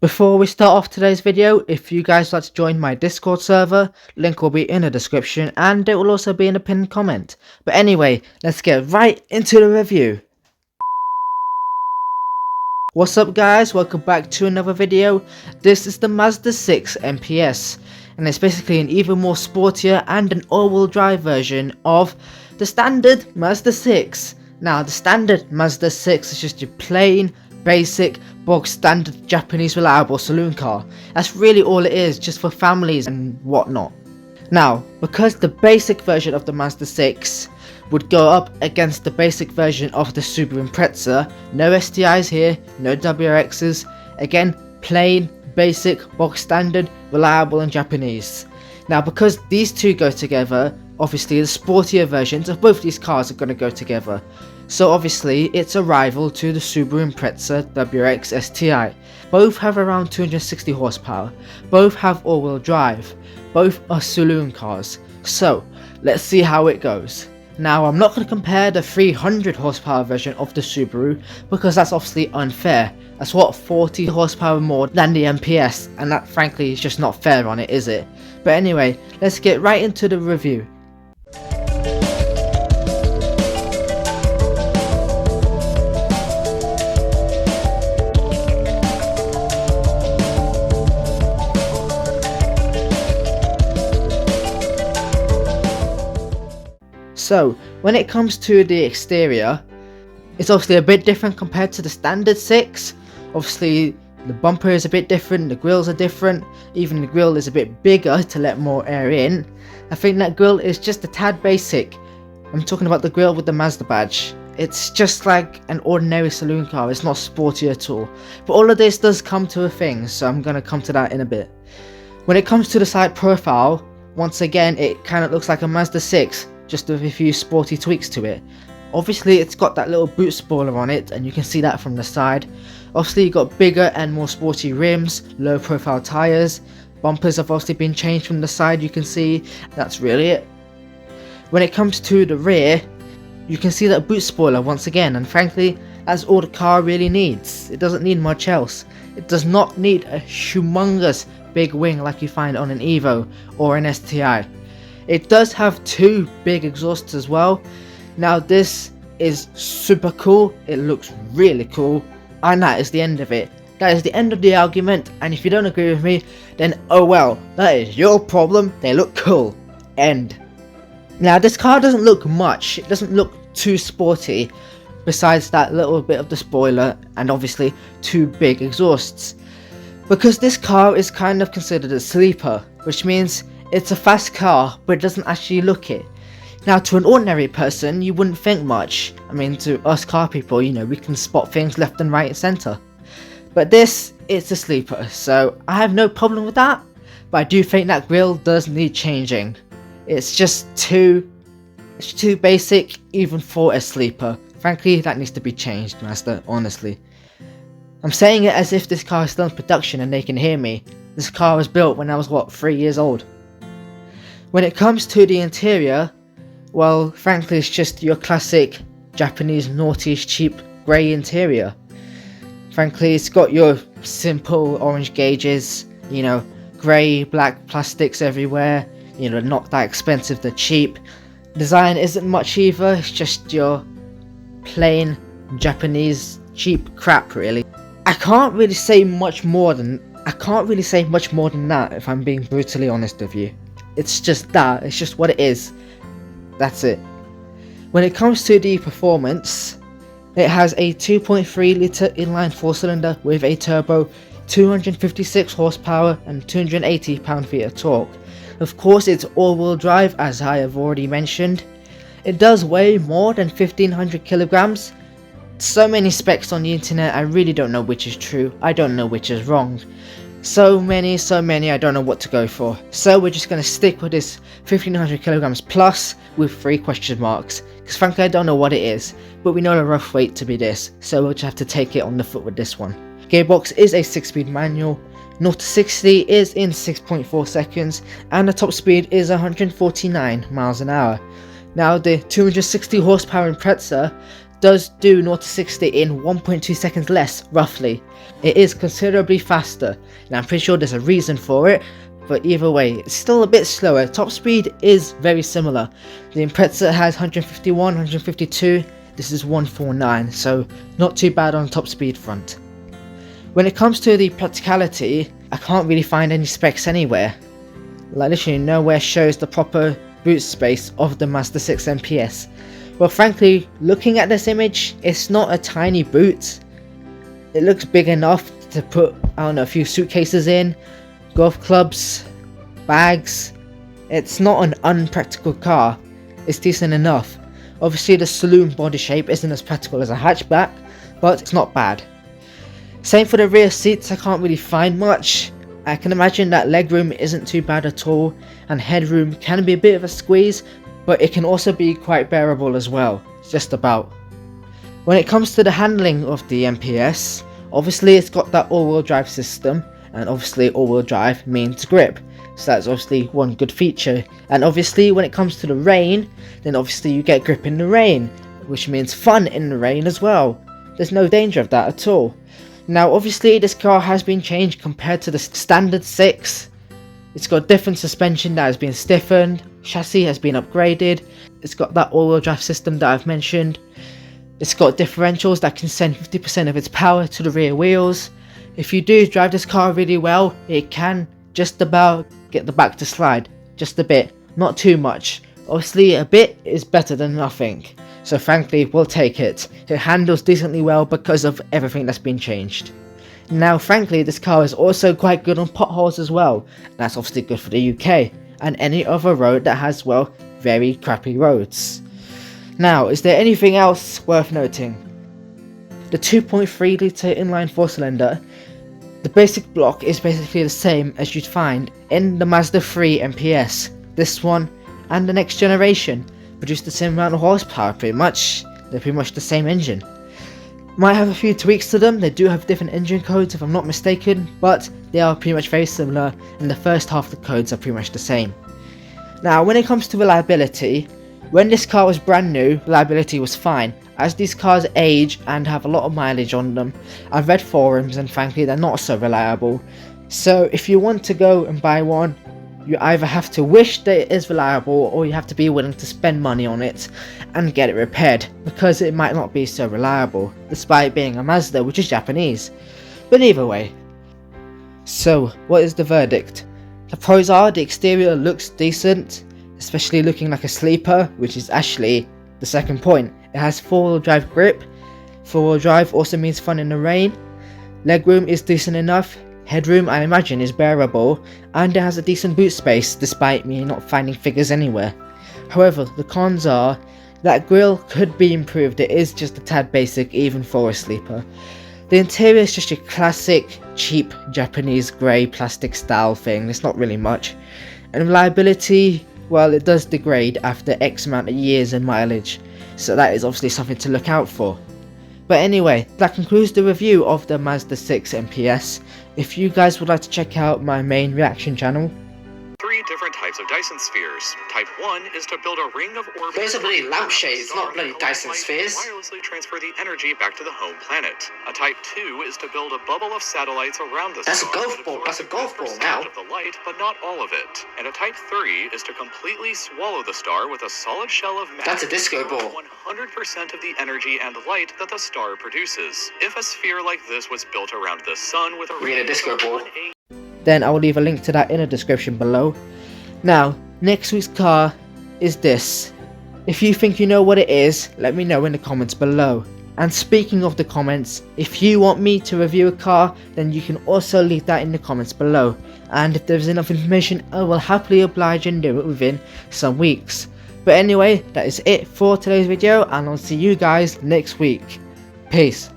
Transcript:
Before we start off today's video, if you guys would like to join my Discord server, link will be in the description and it will also be in a pinned comment. But anyway, let's get right into the review. What's up guys, welcome back to another video. This is the Mazda 6 MPS and it's basically an even more sportier and an all-wheel drive version of the standard Mazda 6. Now the standard Mazda 6 is just your plain, basic, bog standard Japanese reliable saloon car. That's really all it is, just for families and whatnot. Now, because the basic version of the Mazda 6 would go up against the basic version of the Subaru Impreza, no STIs here, no WRXs, again plain, basic, bog standard, reliable and Japanese. Now because these two go together, obviously the sportier versions of both these cars are going to go together. So obviously it's a rival to the Subaru Impreza WRX STI. Both have around 260 horsepower, both have all-wheel drive, both are saloon cars. So let's see how it goes. Now I'm not going to compare the 300 horsepower version of the Subaru because that's obviously unfair. That's what, 40 horsepower more than the MPS, and that frankly is just not fair on it, is it? But anyway, let's get right into the review. So, when it comes to the exterior, it's obviously a bit different compared to the standard 6. Obviously, the bumper is a bit different, the grills are different, even the grill is a bit bigger to let more air in. I think that grill is just a tad basic. I'm talking about the grill with the Mazda badge. It's just like an ordinary saloon car, it's not sporty at all. But all of this does come to a thing, so I'm going to come to that in a bit. When it comes to the side profile, once again it kind of looks like a Mazda 6. Just with a few sporty tweaks to it. Obviously it's got that little boot spoiler on it and you can see that from the side. Obviously you got bigger and more sporty rims, low profile tyres, bumpers have obviously been changed from the side, you can see. That's really it. When it comes to the rear, you can see that boot spoiler once again, and frankly that's all the car really needs. It doesn't need much else. It does not need a humongous big wing like you find on an Evo or an STI. It does have two big exhausts as well. Now this is super cool, it looks really cool, and that is the end of it. That is the end of the argument, and if you don't agree with me, then oh well, that is your problem, they look cool. End. Now this car doesn't look much, it doesn't look too sporty, besides that little bit of the spoiler and obviously two big exhausts. Because this car is kind of considered a sleeper, which means it's a fast car, but it doesn't actually look it. Now to an ordinary person, you wouldn't think much. I mean, to us car people, you know, we can spot things left and right and centre. But this, it's a sleeper, so I have no problem with that. But I do think that grille does need changing. It's just too basic, even for a sleeper. Frankly, that needs to be changed, Mazda, honestly. I'm saying it as if this car is still in production and they can hear me. This car was built when I was, what, 3 years old? When it comes to the interior, well, frankly it's just your classic Japanese naughty cheap grey interior. Frankly, it's got your simple orange gauges, you know, grey, black plastics everywhere, you know, not that expensive, they're cheap. Design isn't much either, it's just your plain Japanese cheap crap really. I can't really say much more than that if I'm being brutally honest with you. It's just that, it's just what it is. That's it. When it comes to the performance, it has a 2.3 litre inline 4-cylinder with a turbo, 256 horsepower and 280 pound-feet of torque. Of course it's all-wheel drive, as I have already mentioned. It does weigh more than 1500 kilograms. So many specs on the internet, I really don't know which is true, I don't know which is wrong. So many, I don't know what to go for. So we're just going to stick with this 1500 kilograms plus with 3 question marks. Because frankly I don't know what it is, but we know the rough weight to be this, so we'll just have to take it on the foot with this one. Gearbox is a 6-speed manual, 0 to 60 is in 6.4 seconds, and the top speed is 149 miles an hour. Now the 260 horsepower Impreza does do 0 to 60 in 1.2 seconds less, roughly. It is considerably faster, and I'm pretty sure there's a reason for it, but either way, it's still a bit slower. Top speed is very similar. The Impreza has 151, 152, this is 149, so not too bad on the top speed front. When it comes to the practicality, I can't really find any specs anywhere. Like literally nowhere shows the proper boot space of the Mazda 6 MPS. Well, frankly, looking at this image, it's not a tiny boot. It looks big enough to put, I don't know, a few suitcases in, golf clubs, bags. It's not an unpractical car, it's decent enough. Obviously the saloon body shape isn't as practical as a hatchback, but it's not bad. Same for the rear seats, I can't really find much. I can imagine that legroom isn't too bad at all, and headroom can be a bit of a squeeze, but it can also be quite bearable as well, just about. When it comes to the handling of the MPS, obviously it's got that all-wheel drive system, and obviously all-wheel drive means grip, so that's obviously one good feature. And obviously when it comes to the rain, then obviously you get grip in the rain, which means fun in the rain as well. There's no danger of that at all. Now obviously this car has been changed compared to the standard 6. It's got different suspension that has been stiffened, chassis has been upgraded, it's got that all-wheel drive system that I've mentioned, it's got differentials that can send 50% of its power to the rear wheels. If you do drive this car really well, it can just about get the back to slide, just a bit, not too much. Obviously a bit is better than nothing, so frankly we'll take it. It handles decently well because of everything that's been changed. Now frankly this car is also quite good on potholes as well, that's obviously good for the UK, and any other road that has, well, very crappy roads. Now, is there anything else worth noting? The 2.3 litre inline 4-cylinder, the basic block is basically the same as you'd find in the Mazda 3 MPS. This one and the next generation produce the same amount of horsepower pretty much, they're pretty much the same engine. Might have a few tweaks to them, they do have different engine codes if I'm not mistaken, but they are pretty much very similar and the first half of the codes are pretty much the same. Now when it comes to reliability, when this car was brand new, reliability was fine. As these cars age and have a lot of mileage on them, I've read forums and frankly they're not so reliable. So if you want to go and buy one, you either have to wish that it is reliable or you have to be willing to spend money on it and get it repaired, because it might not be so reliable, despite being a Mazda which is Japanese. But either way. So what is the verdict? The pros are the exterior looks decent, especially looking like a sleeper, which is actually the second point. It has 4-wheel drive grip. 4-wheel drive also means fun in the rain. Legroom is decent enough. Headroom I imagine is bearable, and it has a decent boot space despite me not finding figures anywhere. However, the cons are that grille could be improved. It is just a tad basic even for a sleeper. The interior is just your classic cheap Japanese grey plastic style thing, it's not really much. And reliability, well, it does degrade after X amount of years and mileage, so that is obviously something to look out for. But anyway, that concludes the review of the Mazda 6 MPS. If you guys would like to check out my main reaction channel, 3 different types of Dyson spheres. Type 1 is to build a ring of orbits. those are bloody lampshades, not bloody Dyson spheres. Wirelessly transfer the energy back to the home planet. A Type 2 is to build a bubble of satellites around the That's a star. golf ball. That's a golf ball now. Of the light, but not all of it. And a Type 3 is to completely swallow the star with a solid shell of matter. That's a disco ball. 100% of the energy and light that the star produces. If a sphere like this was built around the sun with a We need a disco ball. 1/8 then I will leave a link to that in the description below. Now, next week's car is this. If you think you know what it is, let me know in the comments below. And speaking of the comments, if you want me to review a car, then you can also leave that in the comments below. And if there's enough information, I will happily oblige and do it within some weeks. But anyway, that is it for today's video, and I'll see you guys next week. Peace.